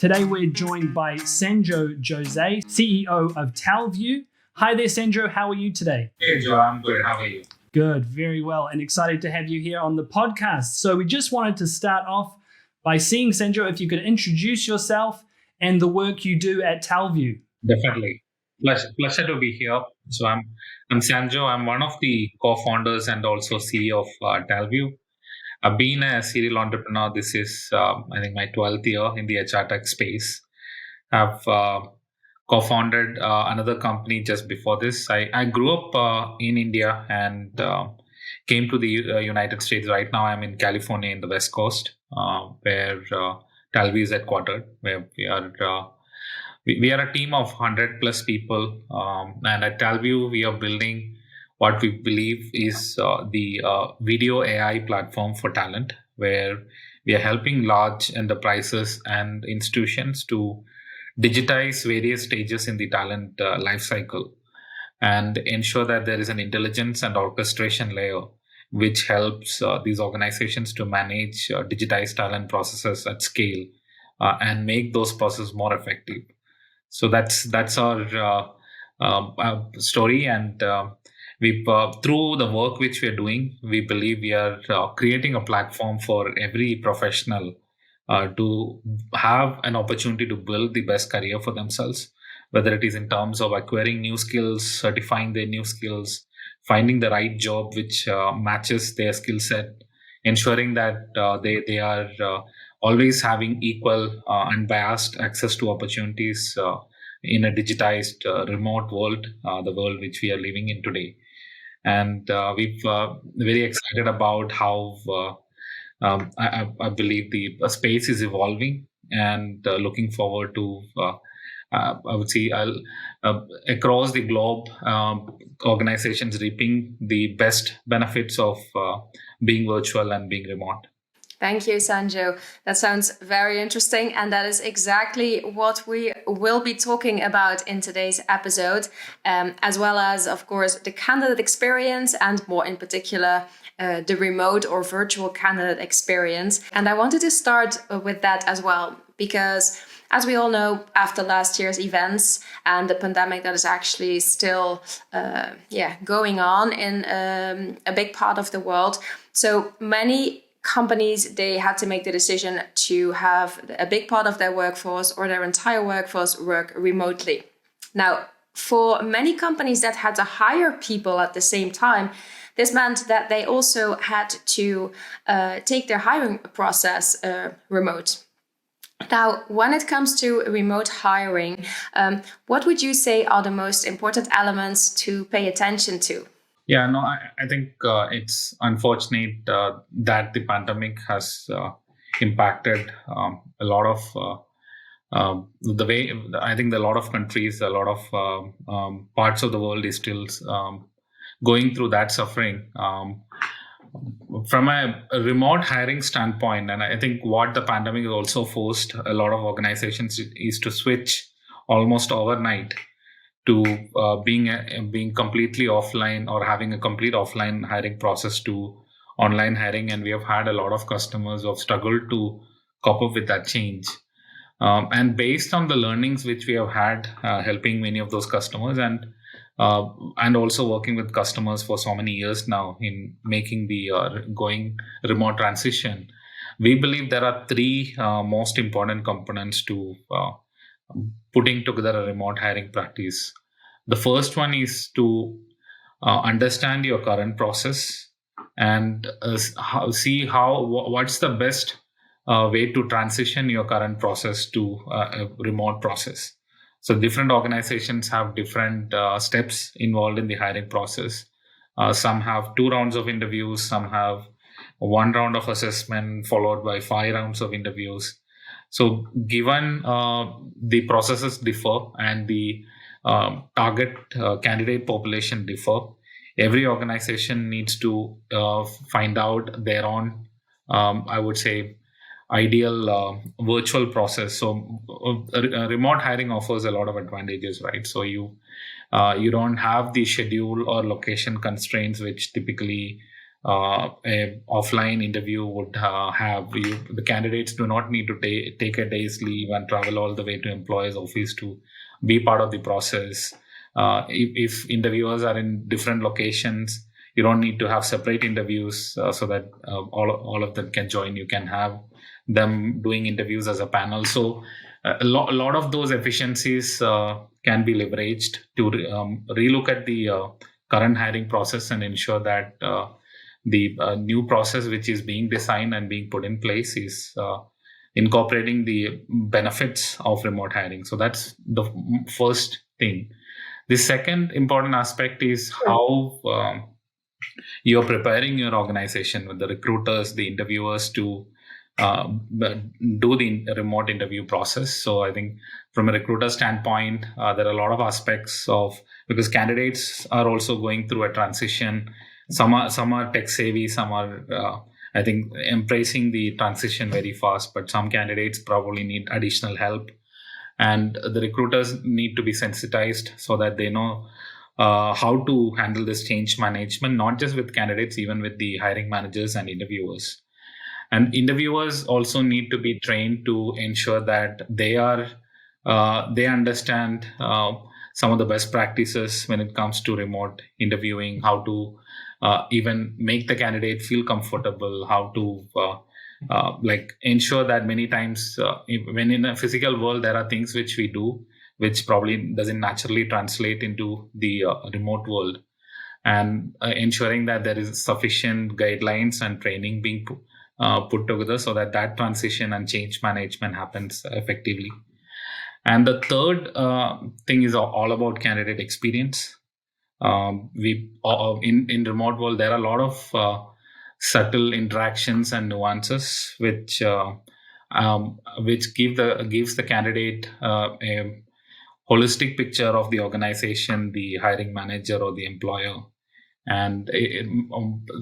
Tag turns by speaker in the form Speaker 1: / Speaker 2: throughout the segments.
Speaker 1: Today we're joined by Sanjoe Jose, CEO of Talview. Hi there, Sanjoe. How are you today?
Speaker 2: Hey, Joe. I'm good. How are you?
Speaker 1: Good, very well, and excited to have you here on the podcast. So we just wanted to start off by seeing, Sanjoe, if you could introduce yourself and the work you do at Talview.
Speaker 2: Definitely. Pleasure to be here. So I'm Sanjoe. I'm one of the co-founders and also CEO of Talview. I've been a serial entrepreneur. This is, I think, my 12th year in the HR tech space. I've co-founded another company just before this. I grew up in India and came to the United States. Right now, I'm in California in the West Coast, where Talview is headquartered, where we are a team of 100 plus people. And at Talview, we are building what we believe is the video AI platform for talent, where we are helping large enterprises and institutions to digitize various stages in the talent life cycle and ensure that there is an intelligence and orchestration layer which helps these organizations to manage digitized talent processes at scale and make those processes more effective. So that's our story, and we through the work which we are doing, we believe we are creating a platform for every professional to have an opportunity to build the best career for themselves, whether it is in terms of acquiring new skills, certifying their new skills, finding the right job which matches their skill set, ensuring that they are always having equal unbiased access to opportunities in a digitized remote world, the world which we are living in today. And we've very excited about how I believe the space is evolving, and looking forward to I would say across the globe, organizations reaping the best benefits of being virtual and being remote.
Speaker 3: Thank you, Sanjoe. That sounds very interesting. And that is exactly what we will be talking about in today's episode, as well as, of course, the candidate experience and more in particular, the remote or virtual candidate experience. And I wanted to start with that as well, because as we all know, after last year's events and the pandemic that is actually still going on in a big part of the world, so many companies, they had to make the decision to have a big part of their workforce or their entire workforce work remotely. Now, for many companies that had to hire people at the same time, this meant that they also had to take their hiring process remote. Now, when it comes to remote hiring, what would you say are the most important elements to pay attention to?
Speaker 2: Yeah, no, I think it's unfortunate that the pandemic has impacted a lot of the way. I think a lot of countries, a lot of parts of the world is still going through that suffering. From a remote hiring standpoint, and I think what the pandemic has also forced a lot of organizations is to switch almost overnight to being completely offline or having a complete offline hiring process to online hiring. And we have had a lot of customers who have struggled to cope up with that change. And based on the learnings which we have had, helping many of those customers and also working with customers for so many years now in making the going remote transition, we believe there are three most important components to putting together a remote hiring practice. The first one is to understand your current process and see what's the best way to transition your current process to a remote process. So different organizations have different steps involved in the hiring process. Some have 2 rounds of interviews, some have 1 round of assessment followed by 5 rounds of interviews. So given the processes differ and the target candidate population differ, every organization needs to find out their own, I would say, ideal virtual process. So remote hiring offers a lot of advantages, right? So you don't have the schedule or location constraints which typically a offline interview would the candidates do not need to take a day's leave and travel all the way to employer's office to be part of the process. If interviewers are in different locations, you don't need to have separate interviews so that all of them can join. You can have them doing interviews as a panel. So a lot of those efficiencies can be leveraged to relook at the current hiring process and ensure that the new process which is being designed and being put in place is incorporating the benefits of remote hiring. So that's the first thing. The second important aspect is how you're preparing your organization with the recruiters, the interviewers to do the remote interview process. So I think from a recruiter standpoint, there are a lot of aspects of, because candidates are also going through a transition. Some are tech savvy, some are I think embracing the transition very fast, but some candidates probably need additional help, and the recruiters need to be sensitized so that they know how to handle this change management, not just with candidates, even with the hiring managers and interviewers. And interviewers also need to be trained to ensure that they understand some of the best practices when it comes to remote interviewing, how to even make the candidate feel comfortable, how to ensure that many times when in a physical world, there are things which we do which probably doesn't naturally translate into the remote world, and ensuring that there is sufficient guidelines and training being put together so that transition and change management happens effectively. And the third thing is all about candidate experience. In remote world, there are a lot of subtle interactions and nuances which gives the candidate a holistic picture of the organization, the hiring manager, or the employer. And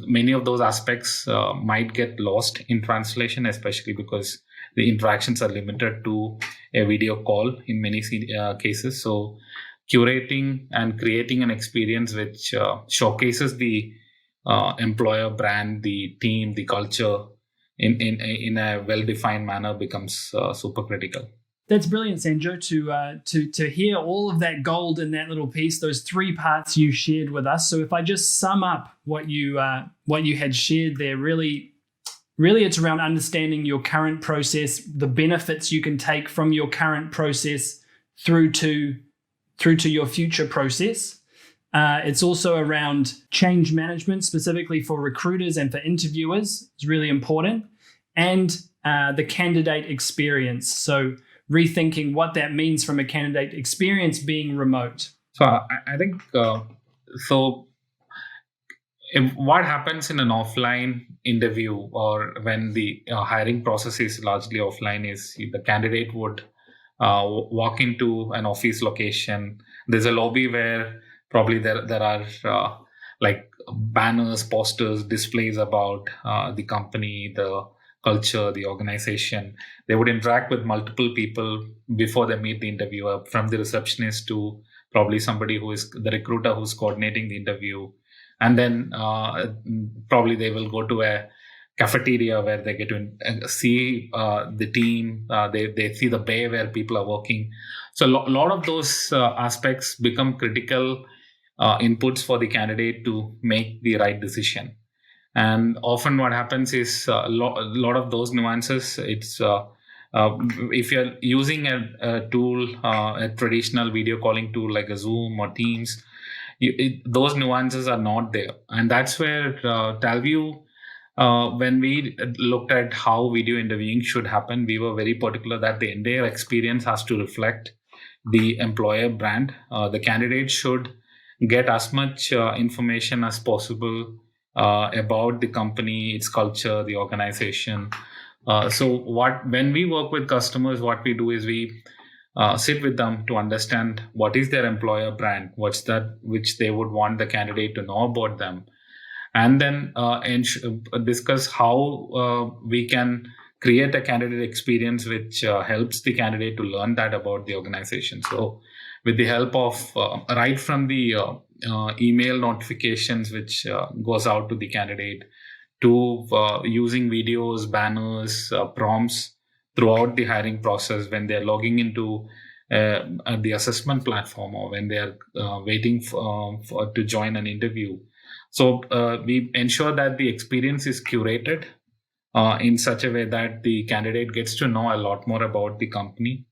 Speaker 2: many of those aspects might get lost in translation, especially because the interactions are limited to a video call in many cases. So curating and creating an experience which showcases the employer brand, the team, the culture in a well-defined manner becomes super critical.
Speaker 1: That's brilliant, Sanjoe, to hear all of that gold in that little piece, those three parts you shared with us. So if I just sum up what you had shared there, really it's around understanding your current process, the benefits you can take from your current process through to your future process. It's also around change management, specifically for recruiters and for interviewers. It's really important. And the candidate experience. So rethinking what that means from a candidate experience being remote.
Speaker 2: So I think what happens in an offline interview or when the hiring process is largely offline is the candidate would walk into an office location. There's a lobby where probably there are like banners, posters, displays about the company, the culture, the organization. They would interact with multiple people before they meet the interviewer, from the receptionist to probably somebody who is the recruiter who's coordinating the interview. And then probably they will go to a cafeteria where they get to see the team. They see the bay where people are working. So a lot of those aspects become critical inputs for the candidate to make the right decision. And often what happens is a lot of those nuances, it's if you're using a tool, a traditional video calling tool like a Zoom or Teams, those nuances are not there. And that's where Talview, when we looked at how video interviewing should happen, we were very particular that the entire experience has to reflect the employer brand. The candidate should get as much information as possible about the company, its culture, the organization. So when we work with customers, what we do is we sit with them to understand what is their employer brand, what's that which they would want the candidate to know about them, and then discuss how we can create a candidate experience which helps the candidate to learn that about the organization. So with the help of right from the email notifications which goes out to the candidate, to using videos, banners, prompts throughout the hiring process when they're logging into the assessment platform, or when they're waiting to join an interview. So we ensure that the experience is curated in such a way that the candidate gets to know a lot more about the company.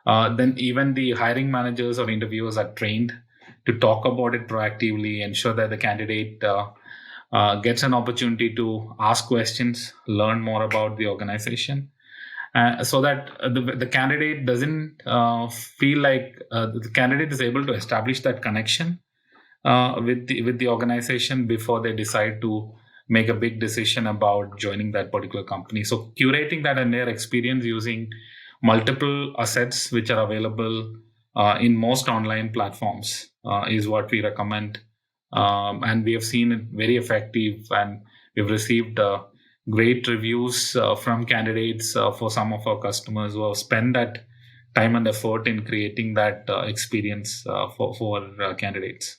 Speaker 2: Then even the hiring managers or interviewers are trained to talk about it proactively, ensure that the candidate gets an opportunity to ask questions, learn more about the organization, so that the candidate doesn't feel like the candidate is able to establish that connection with the organization before they decide to make a big decision about joining that particular company. So curating that entire experience using multiple assets which are available in most online platforms is what we recommend, and we have seen it very effective, and we've received great reviews from candidates for some of our customers who have spent that time and effort in creating that experience for candidates.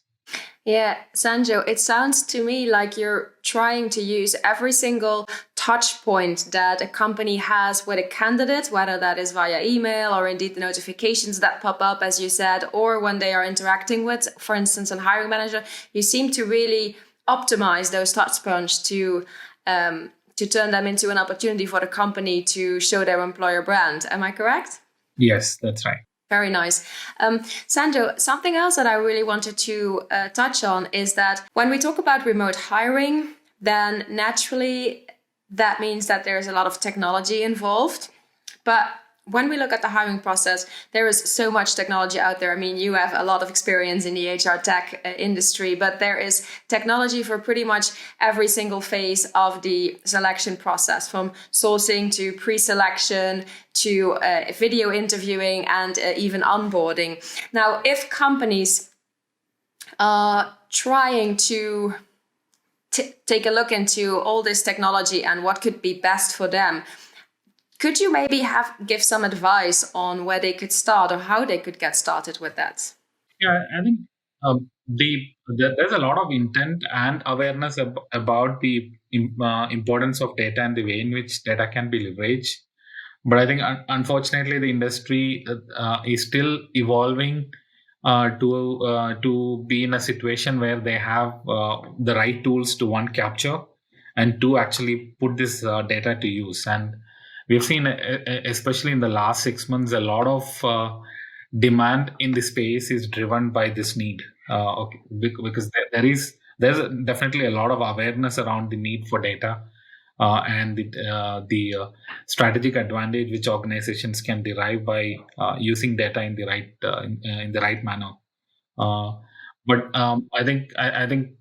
Speaker 3: Yeah, Sanjo, it sounds to me like you're trying to use every single touch point that a company has with a candidate, whether that is via email or indeed the notifications that pop up, as you said, or when they are interacting with, for instance, a hiring manager. You seem to really optimize those touch points to turn them into an opportunity for the company to show their employer brand. Am I correct?
Speaker 2: Yes, that's right.
Speaker 3: Very nice. Sanjoe, something else that I really wanted to touch on is that when we talk about remote hiring, then naturally that means that there's a lot of technology involved. But when we look at the hiring process, there is so much technology out there. I mean, you have a lot of experience in the HR tech industry, but there is technology for pretty much every single phase of the selection process, from sourcing to pre-selection to video interviewing and even onboarding. Now, if companies are trying to take a look into all this technology and what could be best for them, could you maybe give some advice on where they could start or how they could get started with that?
Speaker 2: Yeah, I think there's a lot of intent and awareness about the importance of data and the way in which data can be leveraged. But I think unfortunately the industry is still evolving to be in a situation where they have the right tools to, one, capture, and two, actually put this data to use. And we've seen, especially in the last 6 months, a lot of demand in the space is driven by this need. Okay, because there's definitely a lot of awareness around the need for data and the strategic advantage which organizations can derive by using data in the right manner. Uh, but I think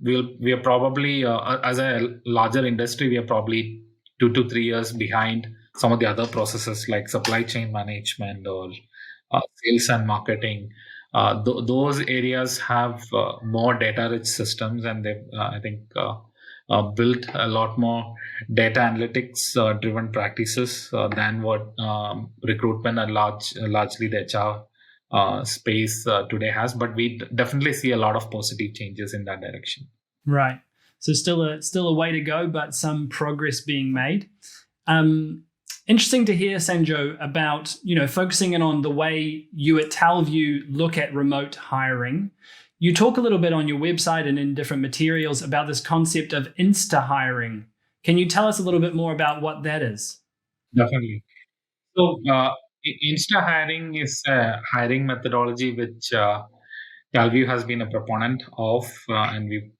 Speaker 2: we are probably as a larger industry, we are probably 2 to 3 years behind some of the other processes like supply chain management or sales and marketing. Those areas have more data-rich systems, and they've I think built a lot more data analytics driven practices than what recruitment and largely the HR space today has. But we definitely see a lot of positive changes in that direction.
Speaker 1: Right. So still a way to go, but some progress being made. Interesting to hear, Sanjoe, about focusing in on the way you at Talview look at remote hiring. You talk a little bit on your website and in different materials about this concept of Insta Hiring. Can you tell us a little bit more about what that is?
Speaker 2: Definitely. So, Insta hiring is a hiring methodology which Talview has been a proponent of, and we've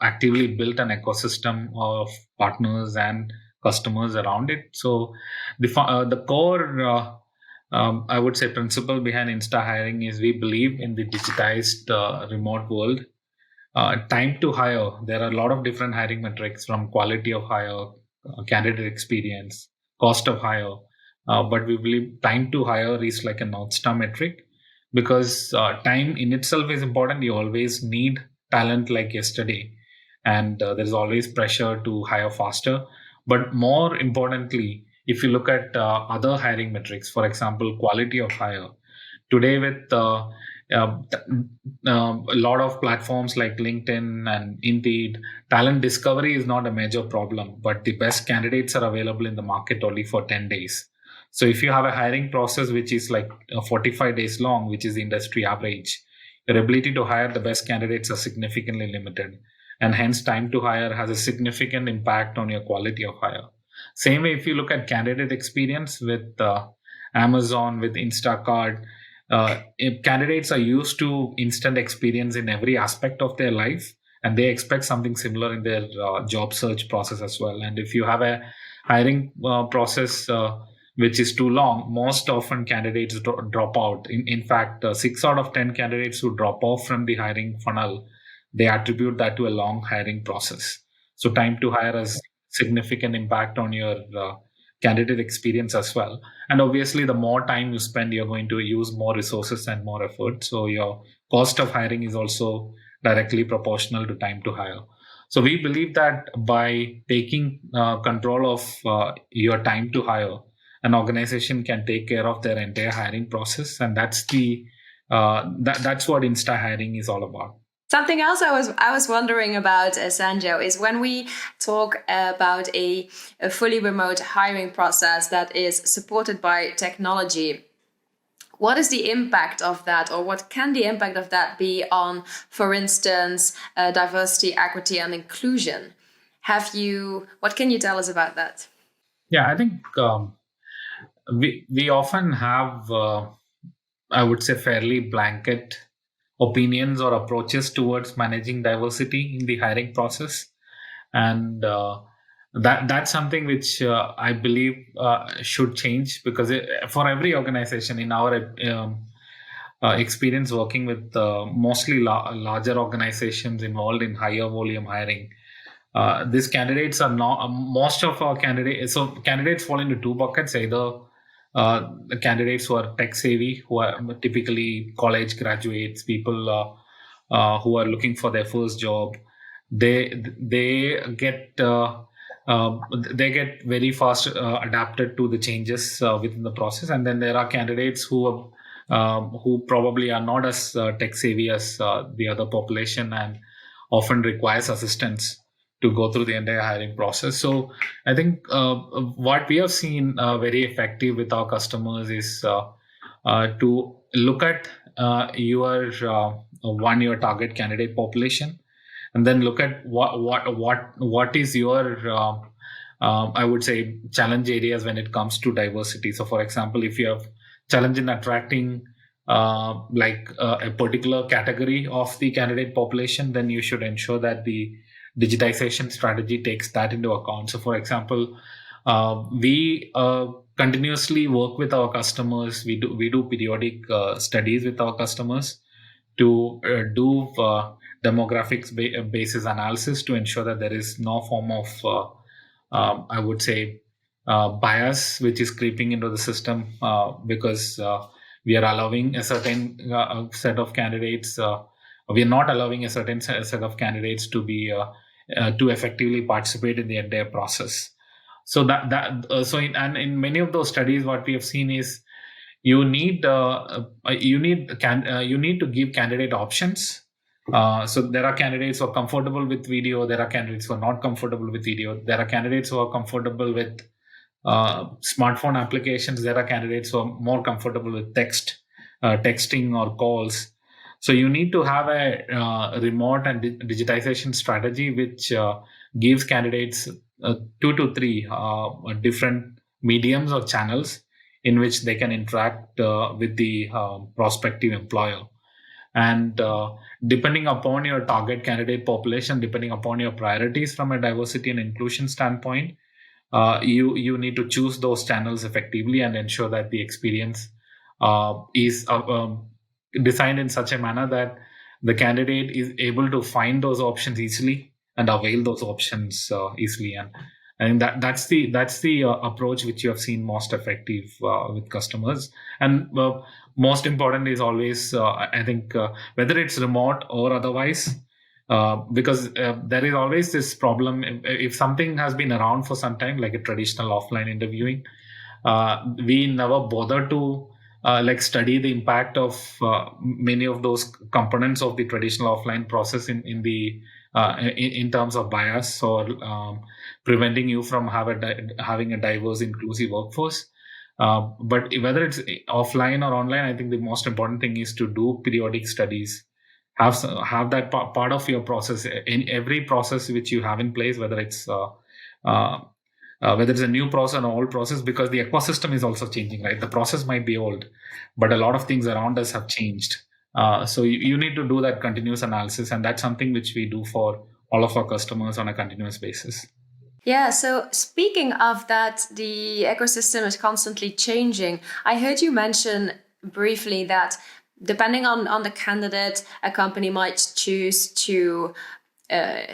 Speaker 2: actively built an ecosystem of partners and customers around it. So, the core, I would say, principle behind Insta hiring is we believe in the digitized remote world. Time to hire, there are a lot of different hiring metrics, from quality of hire, candidate experience, cost of hire. But we believe time to hire is like a North Star metric, because time in itself is important. You always need talent like yesterday, and there's always pressure to hire faster. But more importantly, if you look at other hiring metrics, for example, quality of hire, today with a lot of platforms like LinkedIn and Indeed, talent discovery is not a major problem, but the best candidates are available in the market only for 10 days. So if you have a hiring process which is like 45 days long, which is the industry average, your ability to hire the best candidates are significantly limited. And hence, time to hire has a significant impact on your quality of hire. Same way, if you look at candidate experience with Amazon, with Instacart, if candidates are used to instant experience in every aspect of their life, and they expect something similar in their job search process as well. And if you have a hiring process which is too long, most often candidates drop out. In fact, 6 out of 10 candidates who drop off from the hiring funnel, they attribute that to a long hiring process. So time to hire has significant impact on your candidate experience as well. And obviously, the more time you spend, you're going to use more resources and more effort. So your cost of hiring is also directly proportional to time to hire. So we believe that by taking control of your time to hire, an organization can take care of their entire hiring process, and that's what Insta Hiring is all about.
Speaker 3: Something else I was wondering about, Sanjoe, is when we talk about a fully remote hiring process that is supported by technology, what is the impact of that, or what can the impact of that be on, for instance, diversity, equity, and inclusion? What can you tell us about that?
Speaker 2: Yeah, I think we often have, I would say, fairly blanket opinions or approaches towards managing diversity in the hiring process, and that's something which I believe should change, because for every organization, in our experience working with mostly larger organizations involved in higher volume hiring, these candidates are not most of our candidates. So candidates fall into two buckets: either the candidates who are tech savvy, who are typically college graduates, people who are looking for their first job. They get they get very fast adapted to the changes within the process. And then there are candidates who probably are not as tech savvy as the other population, and often requires assistance to go through the entire hiring process. So I think what we have seen very effective with our customers is to look at your your target candidate population, and then look at what is your I would say challenge areas when it comes to diversity. So for example, if you have challenge in attracting a particular category of the candidate population, then you should ensure that the digitization strategy takes that into account. So for example, we continuously work with our customers. We do periodic studies with our customers to do demographics basis analysis to ensure that there is no form of I would say bias which is creeping into the system, because we are allowing a certain set of candidates. We are not allowing a certain set of candidates to be to effectively participate in the entire process. So in many of those studies, what we have seen is you need to give candidate options. So there are candidates who are comfortable with video. There are candidates who are not comfortable with video. There are candidates who are comfortable with smartphone applications. There are candidates who are more comfortable with texting or calls. So you need to have a remote and digitization strategy which gives candidates 2 to 3 different mediums or channels in which they can interact with the prospective employer. And depending upon your target candidate population, depending upon your priorities from a diversity and inclusion standpoint, you need to choose those channels effectively and ensure that the experience is designed in such a manner that the candidate is able to find those options easily and avail those options easily. And that's the approach which you have seen most effective with customers. And most important is always, I think, whether it's remote or otherwise, because there is always this problem. If something has been around for some time, like a traditional offline interviewing, we never bother to like study the impact of many of those components of the traditional offline process in terms of bias or preventing you from having a diverse, inclusive workforce. But whether it's offline or online, I think the most important thing is to do periodic studies. Have that part of your process in every process which you have in place, uh, whether it's a new process or an old process, because the ecosystem is also changing, right? The process might be old, but a lot of things around us have changed. So you need to do that continuous analysis, and that's something which we do for all of our customers on a continuous basis.
Speaker 3: Yeah, so speaking of that, the ecosystem is constantly changing. I heard you mention briefly that depending on the candidate, a company might choose to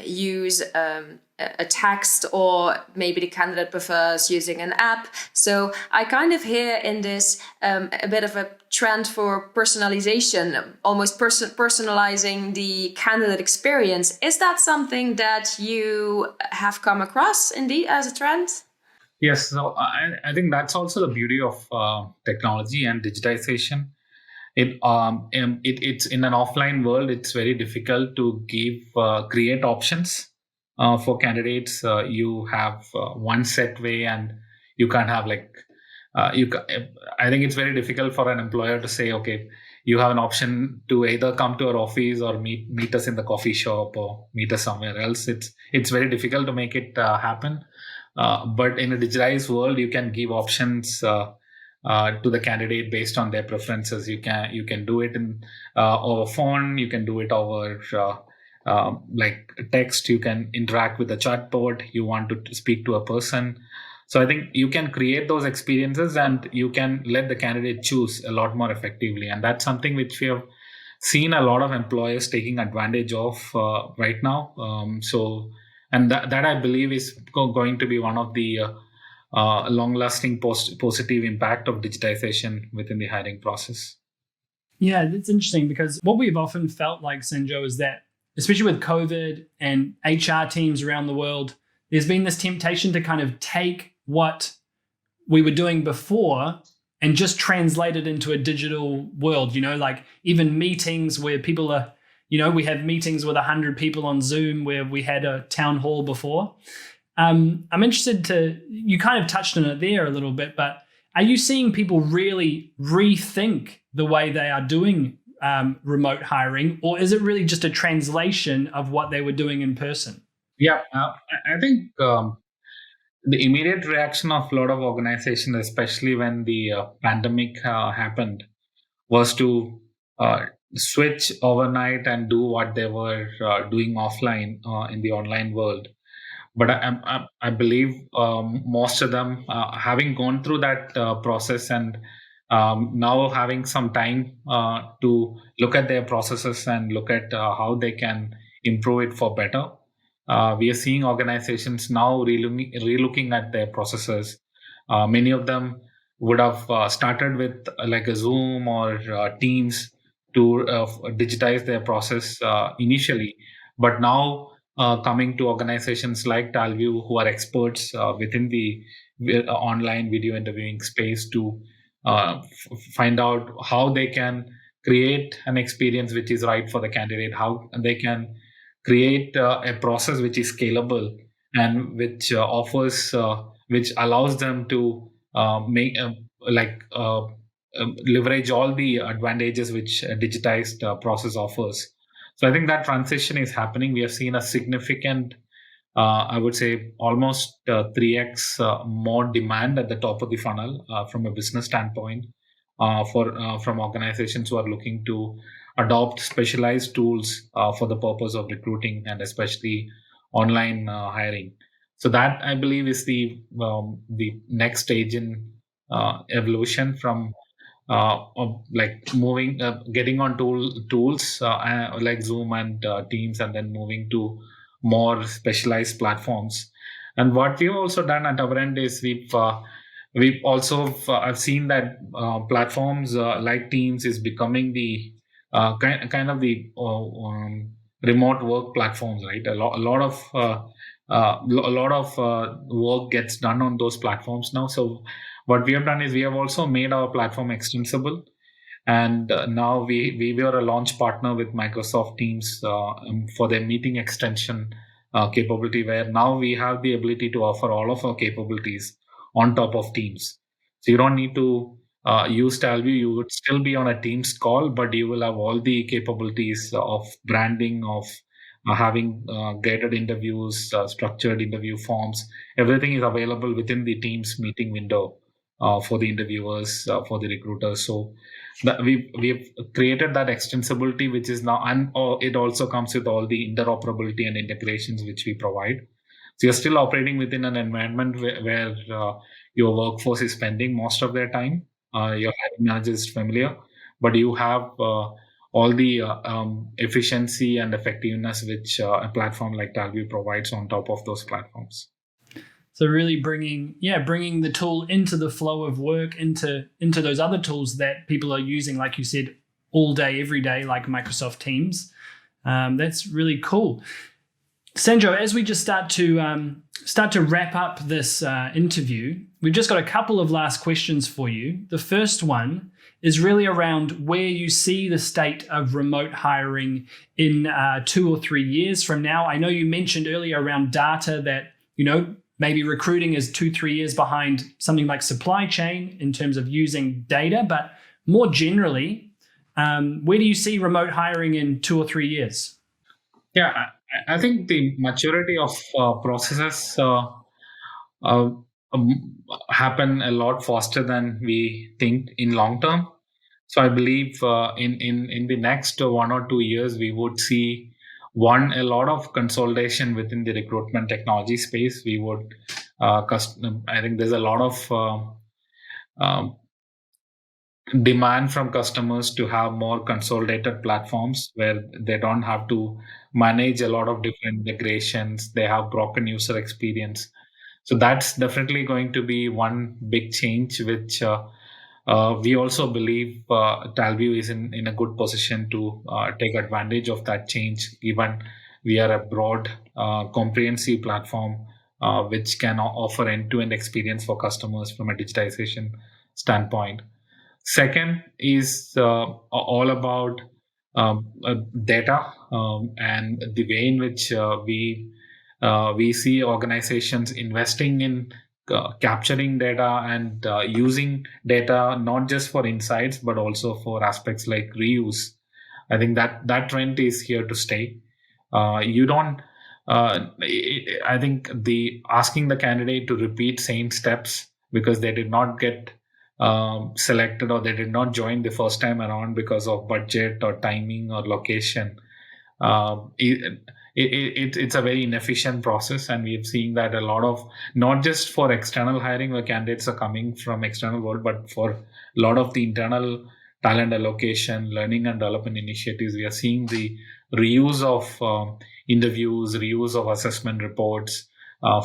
Speaker 3: use a text, or maybe the candidate prefers using an app. So I kind of hear in this a bit of a trend for personalization, almost personalizing the candidate experience. Is that something that you have come across indeed as a trend?
Speaker 2: Yes, so I think that's also the beauty of technology and digitization. It's in an offline world, it's very difficult to create options for candidates. You have one set way, and you can't have like you ca- I think it's very difficult for an employer to say, okay, you have an option to either come to our office or meet us in the coffee shop or meet us somewhere else. It's very difficult to make it happen. But in a digitalized world, you can give options to the candidate based on their preferences. You can do it in over phone. You can do it over like text. You can interact with the chatbot. You want to speak to a person. So I think you can create those experiences, and you can let the candidate choose a lot more effectively. And that's something which we have seen a lot of employers taking advantage of right now. And that I believe is going to be one of the long-lasting positive impact of digitization within the hiring process.
Speaker 1: Yeah, that's interesting, because what we've often felt like, Sanjoe, is that, especially with COVID and HR teams around the world, there's been this temptation to kind of take what we were doing before and just translate it into a digital world. Like even meetings where people are, we have meetings with 100 people on Zoom where we had a town hall before. I'm interested you kind of touched on it there a little bit, but are you seeing people really rethink the way they are doing remote hiring, or is it really just a translation of what they were doing in person?
Speaker 2: Yeah, I think the immediate reaction of a lot of organizations, especially when the pandemic happened, was to switch overnight and do what they were doing offline in the online world. But I believe most of them, having gone through that process, and now having some time to look at their processes and look at how they can improve it for better. We are seeing organizations now relooking at their processes. Many of them would have started with like a Zoom or Teams to digitize their process initially, but now coming to organizations like Talview, who are experts within the online video interviewing space, to find out how they can create an experience which is right for the candidate, how they can create a process which is scalable, and which allows them to make like leverage all the advantages which a digitized process offers. So I think that transition is happening. We have seen a significant, I would say, almost 3x more demand at the top of the funnel from a business standpoint, from organizations who are looking to adopt specialized tools for the purpose of recruiting, and especially online hiring. So that, I believe, is the next stage in evolution from like moving, getting on tools like Zoom and Teams, and then moving to more specialized platforms. And what we've also done at our end is we've also I've seen that platforms like Teams is becoming the kind of the remote work platforms, right? A lot of a lot of work gets done on those platforms now. So what we have done is we have also made our platform extensible. And now we were a launch partner with Microsoft Teams for their meeting extension capability, where now we have the ability to offer all of our capabilities on top of Teams. So you don't need to use Talview. You would still be on a Teams call, but you will have all the capabilities of branding, of having guided interviews, structured interview forms. Everything is available within the Teams meeting window for the interviewers, for the recruiters. So we've created that extensibility, which is now, and it also comes with all the interoperability and integrations which we provide. So you're still operating within an environment where your workforce is spending most of their time. Your hiring manager is familiar, but you have all the efficiency and effectiveness which a platform like Talview provides on top of those platforms.
Speaker 1: So really bringing the tool into the flow of work, into those other tools that people are using, like you said, all day, every day, like Microsoft Teams. That's really cool. Sanjoe, as we just start to wrap up this interview, we've just got a couple of last questions for you. The first one is really around where you see the state of remote hiring in 2 or 3 years from now. I know you mentioned earlier around data that, maybe recruiting is 2-3 years behind something like supply chain in terms of using data, but more generally, where do you see remote hiring in 2 or 3 years?
Speaker 2: Yeah, I think the maturity of processes happen a lot faster than we think in long term. So I believe in the next 1 or 2 years, we would see a lot of consolidation within the recruitment technology space. We would, I think there's a lot of demand from customers to have more consolidated platforms where they don't have to manage a lot of different integrations. They have broken user experience. So that's definitely going to be one big change, which we also believe Talview is in a good position to take advantage of that change, given we are a broad, comprehensive platform which can offer end-to-end experience for customers from a digitization standpoint. Second is all about data and the way in which we see organizations investing in capturing data and using data not just for insights but also for aspects like reuse. I think that trend is here to stay. You don't. I think the asking the candidate to repeat same steps because they did not get selected or they did not join the first time around because of budget or timing or location. It's a very inefficient process, and we've seen that a lot of, not just for external hiring where candidates are coming from external world, but for a lot of the internal talent allocation, learning and development initiatives, we are seeing the reuse of interviews, reuse of assessment reports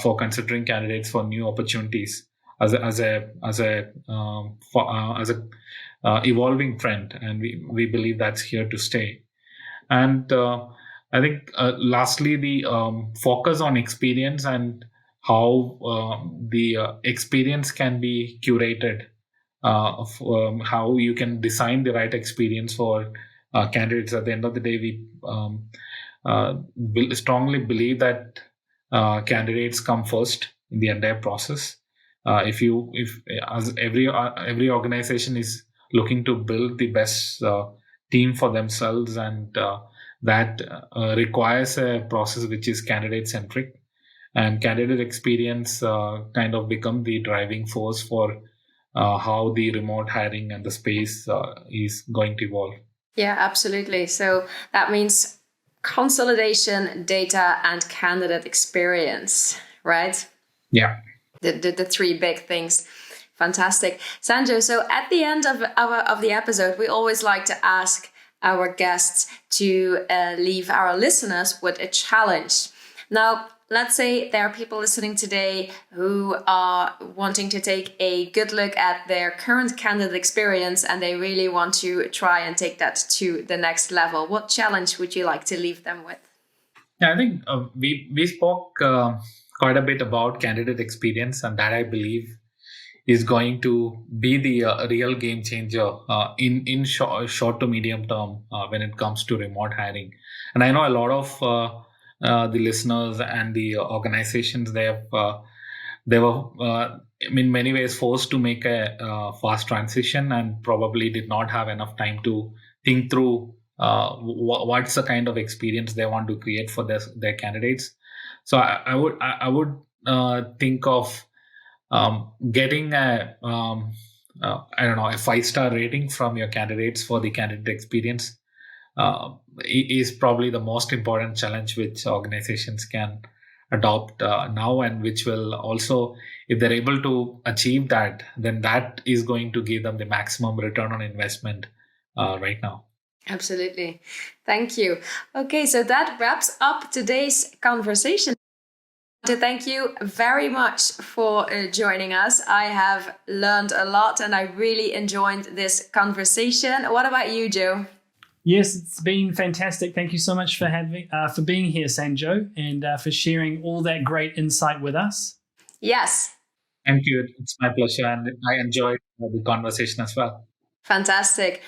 Speaker 2: for considering candidates for new opportunities as a evolving trend, and we believe that's here to stay. And I think lastly, the focus on experience and how the experience can be curated, how you can design the right experience for candidates. At the end of the day, we strongly believe that candidates come first in the entire process. If as every organization is looking to build the best team for themselves, and that requires a process which is candidate centric, and candidate experience kind of become the driving force for how the remote hiring and the space is going to evolve.
Speaker 3: Yeah, absolutely. So that means consolidation, data, and candidate experience, right?
Speaker 2: Yeah.
Speaker 3: The three big things. Fantastic. Sanjoe, so at the end of the episode, we always like to ask our guests to leave our listeners with a challenge. Now, let's say there are people listening today who are wanting to take a good look at their current candidate experience and they really want to try and take that to the next level. What challenge would you like to leave them with?
Speaker 2: Yeah, I think we spoke quite a bit about candidate experience, and that I believe is going to be the real game changer in short to medium term when it comes to remote hiring. And I know a lot of the listeners and the organizations, they were in many ways forced to make a fast transition and probably did not have enough time to think through what's the kind of experience they want to create for their candidates. So I would think of getting I don't know, a 5-star rating from your candidates for the candidate experience is probably the most important challenge which organizations can adopt now, and which will also, if they're able to achieve that, then that is going to give them the maximum return on investment right now.
Speaker 3: Absolutely. Thank you. Okay, so that wraps up today's conversation. To thank you very much for joining us. I have learned a lot and I really enjoyed this conversation. What about you, Joe?
Speaker 1: Yes, it's been fantastic. Thank you so much for being here, Sanjoe, and for sharing all that great insight with us.
Speaker 3: Yes.
Speaker 2: Thank you. It's my pleasure, and I enjoyed the conversation as well.
Speaker 3: Fantastic.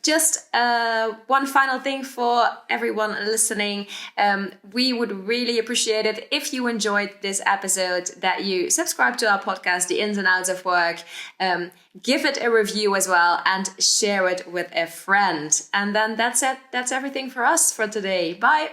Speaker 3: Just one final thing for everyone listening. We would really appreciate it if you enjoyed this episode, that you subscribe to our podcast, The Ins and Outs of Work. Give it a review as well and share it with a friend. And then that's it. That's everything for us for today. Bye.